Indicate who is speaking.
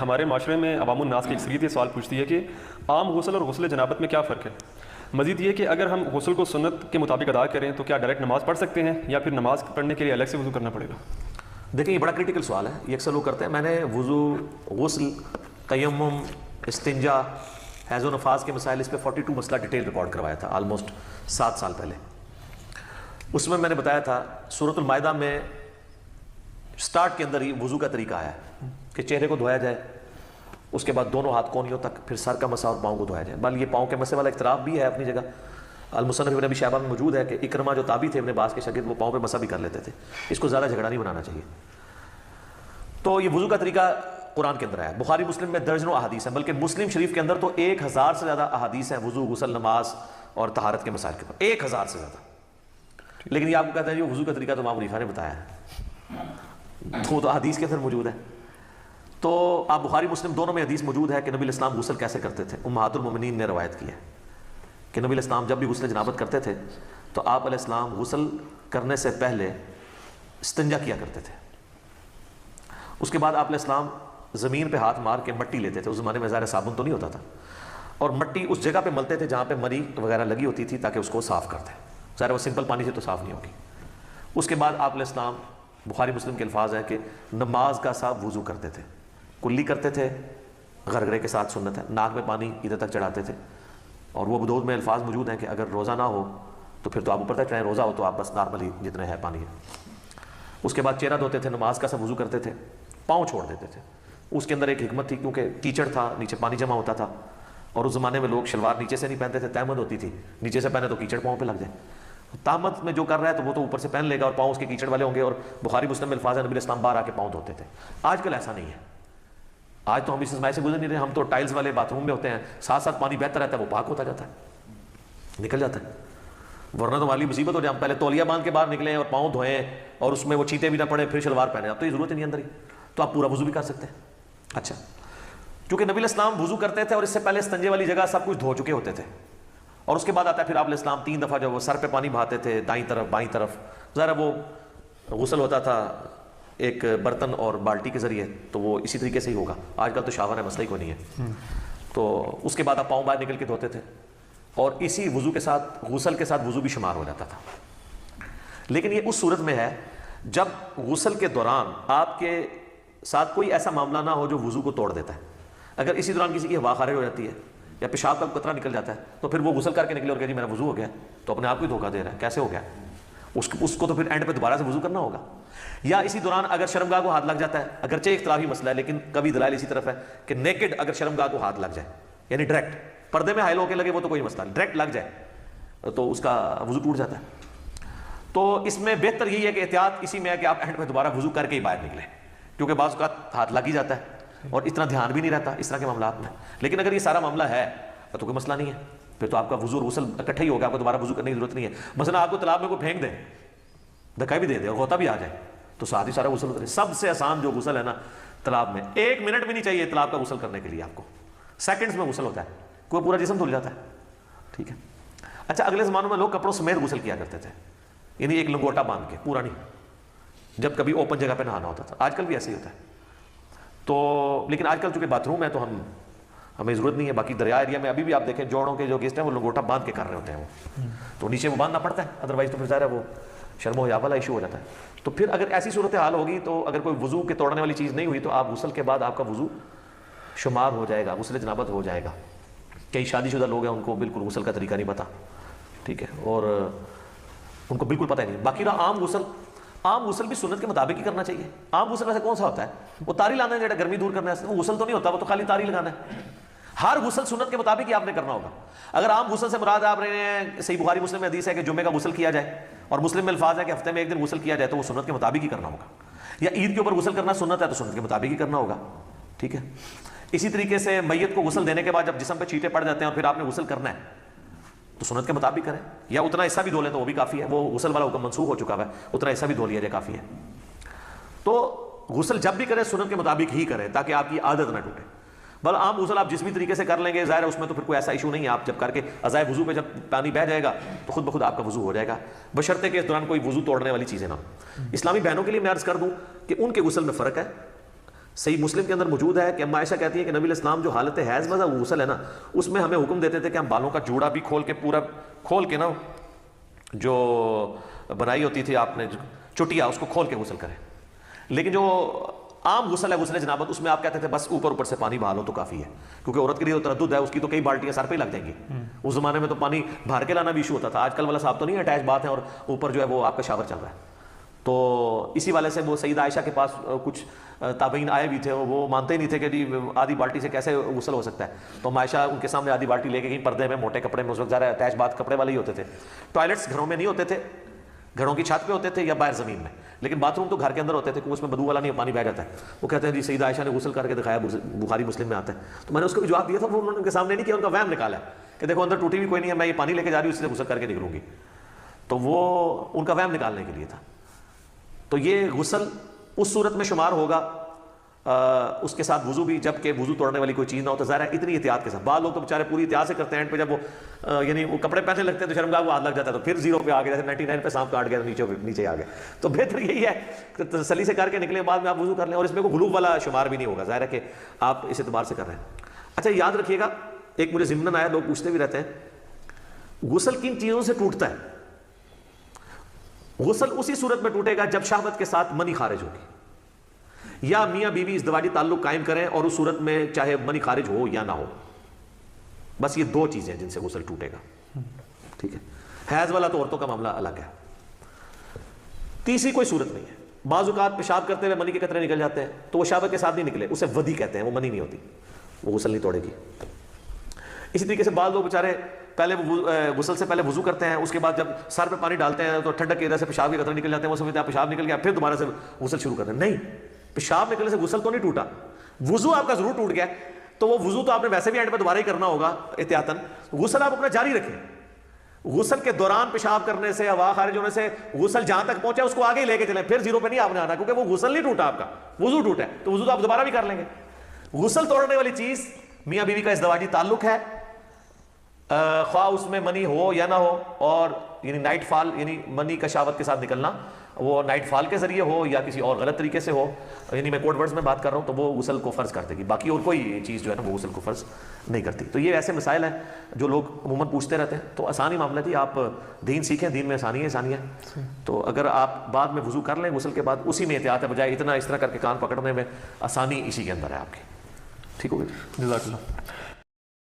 Speaker 1: ہمارے معاشرے میں عوام الناس کی اکثریت یہ سوال پوچھتی ہے کہ عام غسل اور غسل جنابت میں کیا فرق ہے؟ مزید یہ کہ اگر ہم غسل کو سنت کے مطابق ادا کریں تو کیا ڈائریکٹ نماز پڑھ سکتے ہیں یا پھر نماز پڑھنے کے لیے الگ سے وضو کرنا پڑے گا؟
Speaker 2: دیکھیں یہ بڑا کریٹیکل سوال ہے، یہ اکثر لوگ کرتے ہیں۔ میں نے وضو، غسل، تیمم، استنجا، حیض و نفاس کے مسائل، اس پہ 42 مسئلہ ڈیٹیل ریکارڈ کروایا تھا آلموسٹ 7 سال پہلے۔ اس میں نے بتایا تھا سورۃ المائدہ میں سٹارٹ کے اندر ہی وضو کا طریقہ آیا ہے کہ چہرے کو دھویا جائے، اس کے بعد دونوں ہاتھ کونیوں تک، پھر سر کا مسح اور پاؤں کو دھویا جائے۔ بل یہ پاؤں کے مسح والا اختلاف بھی ہے اپنی جگہ، المصنف ابن ابی شیبہ میں موجود ہے کہ اکرمہ جو تابعی تھے ابن عباس کے شاگرد، وہ پاؤں پہ مسح بھی کر لیتے تھے۔ اس کو زیادہ جھگڑا نہیں بنانا چاہیے۔ تو یہ وضو کا طریقہ قرآن کے اندر ہے، بخاری مسلم میں درجنوں احادیث ہیں، بلکہ مسلم شریف کے اندر تو 1000 سے زیادہ احادیث ہیں وضو، غسل، نماز اور طہارت کے مسائل کے اوپر، 1000 سے زیادہ۔ لیکن یہ آپ کو کہتا ہے یہ وضو کا طریقہ تو امام حنیفہ نے بتایا ہے، تو حدیث کے اندر موجود ہے۔ تو آپ بخاری مسلم دونوں میں حدیث موجود ہے کہ نبی علیہ السلام غسل کیسے کرتے تھے۔ امہات المومنین نے روایت کی ہے کہ نبی علیہ السلام جب بھی غسل جنابت کرتے تھے تو آپ علیہ السلام غسل کرنے سے پہلے استنجا کیا کرتے تھے۔ اس کے بعد آپ علیہ السلام زمین پہ ہاتھ مار کے مٹی لیتے تھے، اس زمانے میں ظاہر صابن تو نہیں ہوتا تھا، اور مٹی اس جگہ پہ ملتے تھے جہاں پہ مری وغیرہ لگی ہوتی تھی تاکہ اس کو صاف کر دیں۔ ظاہر وہ سمپل پانی سے تو صاف نہیں ہوگی۔ اس کے بعد آپ علیہ السلام، بخاری مسلم کے الفاظ ہے کہ نماز کا سا وضو کرتے تھے، کلی کرتے تھے، غرغرے کے ساتھ سنت ہے، ناک میں پانی ادھر تک چڑھاتے تھے، اور وہ ابو داؤد میں الفاظ موجود ہیں کہ اگر روزہ نہ ہو تو پھر تو آپ اوپر تک چڑھیں، روزہ ہو تو آپ بس نارملی جتنے ہے پانی ہے۔ اس کے بعد چہرہ دھوتے تھے، نماز کا سا وضو کرتے تھے، پاؤں چھوڑ دیتے تھے۔ اس کے اندر ایک حکمت تھی، کیونکہ کیچڑ تھا، نیچے پانی جمع ہوتا تھا، اور اس زمانے میں لوگ شلوار نیچے سے نہیں پہنتے تھے، تہمد ہوتی تھی، نیچے سے پہنے تو کیچڑ پاؤں پہ لگ جائے۔ تہمد میں جو کر رہا ہے تو وہ تو اوپر سے پہن لے گا اور پاؤں اس کے کیچڑ والے ہوں گے، اور بخاری مسلم میں الفاظ ہے نبی علیہ السلام باہر آ کے پاؤں دھوتے تھے۔ آج کل ایسا نہیں ہے، آج تو ہم اس ازمائش سے گزر نہیں رہے، ہم تو ٹائلز والے باتھ روم میں ہوتے ہیں، ساتھ ساتھ پانی بہتا رہتا ہے، وہ پاک ہوتا جاتا ہے، نکل جاتا ہے۔ ورنہ تو والی مصیبت ہو جائے ہم پہلے تولیہ باندھ کے باہر نکلیں اور پاؤں دھوئیں اور اس میں وہ چیٹے بھی نہ پڑے پھر شلوار پہنے، اب تو یہ ضرورت ہی نہیں اندر ہی، تو آپ پورا وضو بھی کر سکتے ہیں۔ اچھا، کیونکہ نبی علیہ السلام وضو کرتے تھے اور اس سے پہلے استنجے والی جگہ سب کچھ دھو چکے ہوتے تھے، اور اس کے بعد آتا ہے پھر آپ علیہ السلام 3 دفعہ جو وہ سر پہ پانی بہاتے تھے، دائیں طرف بائیں طرف۔ ذرا وہ غسل ہوتا تھا ایک برتن اور بالٹی کے ذریعے، تو وہ اسی طریقے سے ہی ہوگا۔ آج کل تو شاور ہے، مسئلہ ہی کوئی نہیں ہے۔ تو اس کے بعد آپ پاؤں باہر نکل کے دھوتے تھے، اور اسی وضو کے ساتھ، غسل کے ساتھ وضو بھی شمار ہو جاتا تھا۔ لیکن یہ اس صورت میں ہے جب غسل کے دوران آپ کے ساتھ کوئی ایسا معاملہ نہ ہو جو وضو کو توڑ دیتا ہے۔ اگر اسی دوران کسی کی ہوا خارج ہو جاتی ہے یا پیشاب کا قطرہ نکل جاتا ہے تو پھر وہ غسل کر کے نکلے اور کہ جی میرا وضو ہو گیا، تو اپنے آپ کو ہی دھوکہ دے رہا ہے، کیسے ہو گیا؟ اس کو تو پھر اینڈ پہ دوبارہ سے وضو کرنا ہوگا۔ یا اسی دوران اگر شرمگاہ کو ہاتھ لگ جاتا ہے، اگرچہ اختلافی مسئلہ ہے لیکن کبھی دلائل اسی طرف ہے کہ نیکڈ اگر شرمگاہ کو ہاتھ لگ جائے، یعنی ڈائریکٹ پردے میں حائل ہو کے لگے وہ تو کوئی مسئلہ نہیں، ڈائریکٹ لگ جائے تو اس کا وضو ٹوٹ جاتا ہے۔ تو اس میں بہتر یہی ہے کہ احتیاط اسی میں ہے کہ آپ اینڈ پہ دوبارہ وضو کر کے ہی باہر نکلیں، کیونکہ بعض اوقات ہاتھ لگ ہی جاتا ہے اور اتنا دھیان بھی نہیں رہتا اس طرح کے معاملات میں۔ لیکن اگر یہ سارا معاملہ ہے تو کوئی مسئلہ نہیں ہے، پھر تو آپ کا وضو اور غسل اکٹھا ہی ہوگا، آپ کو دوبارہ وضو کرنے کی ضرورت نہیں ہے۔ مثلا آپ کو تالاب میں کوئی پھینک دے، دھکا بھی دے دے اور غوطہ بھی آ جائے تو ساتھ ہی سارا غسل اترے۔ سب سے آسان جو غسل ہے نا تالاب میں، 1 منٹ بھی نہیں چاہیے تالاب کا غسل کرنے کے لیے، آپ کو سیکنڈز میں غسل ہوتا ہے، کوئی پورا جسم دھل جاتا ہے، ٹھیک ہے۔ اچھا، اگلے زمانوں میں لوگ کپڑوں سمیت غسل کیا کرتے تھے، یعنی ایک لنگوٹا باندھ کے، پورا نہیں، جب کبھی اوپن جگہ پہ نہانا ہوتا تھا۔ آج کل بھی ایسے ہی ہوتا ہے تو، لیکن آج کل چونکہ باتھ روم ہے تو ہمیں ضرورت نہیں ہے۔ باقی دریا ایریا میں ابھی بھی آپ دیکھیں جوڑوں کے جو گیسٹ ہیں وہ لنگوٹا باندھ کے کر رہے ہوتے ہیں، وہ تو نیچے وہ باندھنا پڑتا ہے، ادروائز تو پھر ظاہر ہے وہ شرم و حیا والا ایشو ہو جاتا ہے۔ تو پھر اگر ایسی صورتحال ہوگی تو اگر کوئی وضو کے توڑنے والی چیز نہیں ہوئی تو آپ غسل کے بعد آپ کا وضو شمار ہو جائے گا، غسل جنابت ہو جائے گا۔ کئی شادی شدہ لوگ ہیں ان کو بالکل غسل کا طریقہ نہیں پتہ، ٹھیک ہے، اور ان کو بالکل پتہ ہی نہیں۔ باقی رہا عام غسل بھی سنت کے مطابق ہی کرنا چاہیے۔ عام غسل ویسے کون سا ہوتا ہے؟ وہ تاری لانا ہے، گرمی دور کرنا ہے، وہ غسل تو نہیں ہوتا، وہ تو خالی تاری لگانا ہے۔ ہر غسل سنت کے مطابق ہی آپ نے کرنا ہوگا۔ اگر عام غسل سے مراد آپ رہے ہیں، صحیح بخاری مسلم میں حدیث ہے کہ جمعے کا غسل کیا جائے، اور مسلم میں الفاظ ہے کہ ہفتے میں 1 دن غسل کیا جائے، تو وہ سنت کے مطابق ہی کرنا ہوگا۔ یا عید کے اوپر غسل کرنا سنت ہے تو سنت کے مطابق ہی کرنا ہوگا، ٹھیک ہے۔ اسی طریقے سے میت کو غسل دینے کے بعد جب جسم پہ چیٹے پڑ جاتے ہیں اور پھر آپ نے غسل کرنا ہے تو سنت کے مطابق کریں، یا اتنا حصہ بھی دھو لیں تو وہ بھی کافی ہے، وہ غسل والا حکم منسوخ ہو چکا ہے، اتنا حصہ بھی دھو لیا جائے کافی ہے۔ تو غسل جب بھی کریں سنت کے مطابق ہی کریں تاکہ آپ کی عادت نہ ٹوٹے۔ بل عام غسل آپ جس بھی طریقے سے کر لیں گے، ظاہر ہے اس میں تو پھر کوئی ایسا ایشو نہیں ہے، آپ جب کر کے ازائے وضو پہ جب پانی بہ جائے گا تو خود بخود آپ کا وضو ہو جائے گا، بشرطے کہ اس دوران کوئی وضو توڑنے والی چیزیں نہ ہوں۔ اسلامی بہنوں کے لیے میں عرض کر دوں کہ ان کے غسل میں فرق ہے، صحیح مسلم کے اندر موجود ہے کہ اما عائشہ کہتی ہے کہ نبی علیہ السلام جو حالت حیض میں غسل ہے نا، اس میں ہمیں حکم دیتے تھے کہ ہم بالوں کا جوڑا بھی کھول کے پورا کھول کے نا، جو بنائی ہوتی تھی آپ نے چٹیا، اس کو کھول کے غسل کریں. لیکن جو عام غسل ہے غسل جنابت، اس میں آپ کہتے تھے بس اوپر سے پانی بہا لو تو کافی ہے، کیونکہ عورت کے لیے تو تردد ہے، اس کی تو کئی بالٹیاں سر پہ ہی لگ جائیں گی. اس زمانے میں تو پانی بھر کے لانا بھی ایشو ہوتا تھا. آج کل والا صاحب تو نہیں اٹیچ بات ہے اور اوپر جو ہے وہ آپ کا شاور چل رہا ہے. تو اسی والے سے وہ سیدہ عائشہ کے پاس کچھ تابعین آئے بھی تھے، وہ مانتے ہی نہیں تھے کہ جی آدھی بالٹی سے کیسے غسل ہو سکتا ہے. تو عائشہ ان کے سامنے آدھی بالٹی لے کے گئی، پردے میں موٹے کپڑے میں، اس وقت ذرا اٹیچ بات کپڑے والے ہی ہوتے تھے. ٹوائلٹس گھروں میں نہیں ہوتے تھے، گھروں کی چھت پہ ہوتے تھے یا باہر زمین میں، لیکن باتھ روم تو گھر کے اندر ہوتے تھے کہ اس میں بدبو والا نہیں، پانی بہ جاتا ہے. وہ کہتے ہیں جی سیدہ عائشہ نے غسل کر کے دکھایا، بخاری مسلم میں آتا ہے. تو میں نے اس کو بھی جواب دیا تھا، وہ انہوں نے ان کے سامنے نہیں کیا، ان کا وہم نکالا کہ دیکھو اندر ٹوٹی بھی کوئی نہیں ہے، میں یہ پانی لے کے جا رہی ہوں، اس سے غسل کر کے نکلوں گی. تو وہ ان کا وہم نکالنے کے لیے تھا. تو یہ غسل اس صورت میں شمار ہوگا اس کے ساتھ وضو بھی، جب کہ وضو توڑنے والی کوئی چیز نہ ہو. تو ظاہر ہے اتنی احتیاط کے ساتھ، بعض لوگ تو بیچارے پوری احتیاط سے کرتے ہیں، اینڈ پہ جب وہ یعنی وہ کپڑے پہننے لگتے ہیں تو شرمگاہ کو ہاتھ لگ جاتا ہے، تو پھر زیرو پہ آ گئے، جیسے 99 پہ سانپ کاٹ گیا نیچے آ گئے. تو بہتر یہی ہے کہ تسلی سے کر کے نکلیں، بعد میں آپ وضو کر لیں، اور اس میں کوئی غلوب والا شمار بھی نہیں ہوگا. ظاہر ہے کہ آپ اس اعتبار سے کر رہے ہیں. اچھا یاد رکھیے گا، ایک مجھے ضمن آیا، لوگ پوچھتے بھی رہتے ہیں غسل کن چیزوں سے ٹوٹتا ہے. غسل اسی صورت میں ٹوٹے گا جب شہوت کے ساتھ منی خارج ہوگی، یا میاں بیوی ازدواجی تعلق قائم کریں اور اس صورت میں چاہے منی خارج ہو یا نہ ہو. بس یہ دو چیزیں جن سے غسل ٹوٹے گا. ٹھیک ہے. حیض والا تو عورتوں کا معاملہ الگ ہے. تیسری کوئی صورت نہیں ہے. بعض اوقات پیشاب کرتے ہوئے منی کے قطرے نکل جاتے ہیں تو وہ شہوت کے ساتھ نہیں نکلے، اسے ودی کہتے ہیں، وہ منی نہیں ہوتی، وہ غسل نہیں توڑے گی. اسی طریقے سے بعض لوگ بیچارے پہلے غسل سے پہلے وضو کرتے ہیں، اس کے بعد جب سر پہ پانی ڈالتے ہیں تو ٹھنڈک کی وجہ سے پیشاب کے قطرے نکل جاتے ہیں، وہ سمجھتے ہیں پیشاب نکل گیا، پھر دوبارہ سے غسل شروع کرتے ہیں. نہیں، پیشاب نکلنے سے غسل تو نہیں ٹوٹا، وضو آپ کا ضرور ٹوٹ گیا. تو وہ وضو تو آپ نے ویسے بھی اینڈ پہ دوبارہ ہی کرنا ہوگا احتیاطاً. غسل آپ اپنا جاری رکھیں. غسل کے دوران پیشاب کرنے سے، ہوا خارج ہونے سے غسل جہاں تک پہنچا اس کو آگے ہی لے کے چلیں، پھر زیرو پہ نہیں آپ نے آنا، کیونکہ وہ غسل نہیں ٹوٹا، آپ کا وضو ٹوٹا ہے. تو وضو تو آپ دوبارہ بھی کر لیں گے. غسل توڑنے والی چیز میاں بیوی کا ازدواجی تعلق ہے، خواہ اس میں منی ہو یا نہ ہو، اور یعنی نائٹ فال، یعنی منی کا شہوت کے ساتھ نکلنا، وہ نائٹ فال کے ذریعے ہو یا کسی اور غلط طریقے سے ہو، یعنی میں کوڈ ورڈز میں بات کر رہا ہوں، تو وہ غسل کو فرض کر دے گی. باقی اور کوئی چیز جو ہے نا وہ غسل کو فرض نہیں کرتی. تو یہ ایسے مسائل ہیں جو لوگ عموماً پوچھتے رہتے ہیں. تو آسان ہی معاملہ تھی، آپ دین سیکھیں، دین میں آسانی ہے. تو اگر آپ بعد میں وضو کر لیں غسل کے بعد، اسی میں احتیاط ہے، بجائے اتنا اس طرح کر کے کان پکڑنے میں، آسانی اسی کے اندر ہے آپ کی. ٹھیک ہوگی.
Speaker 1: جزاک اللہ.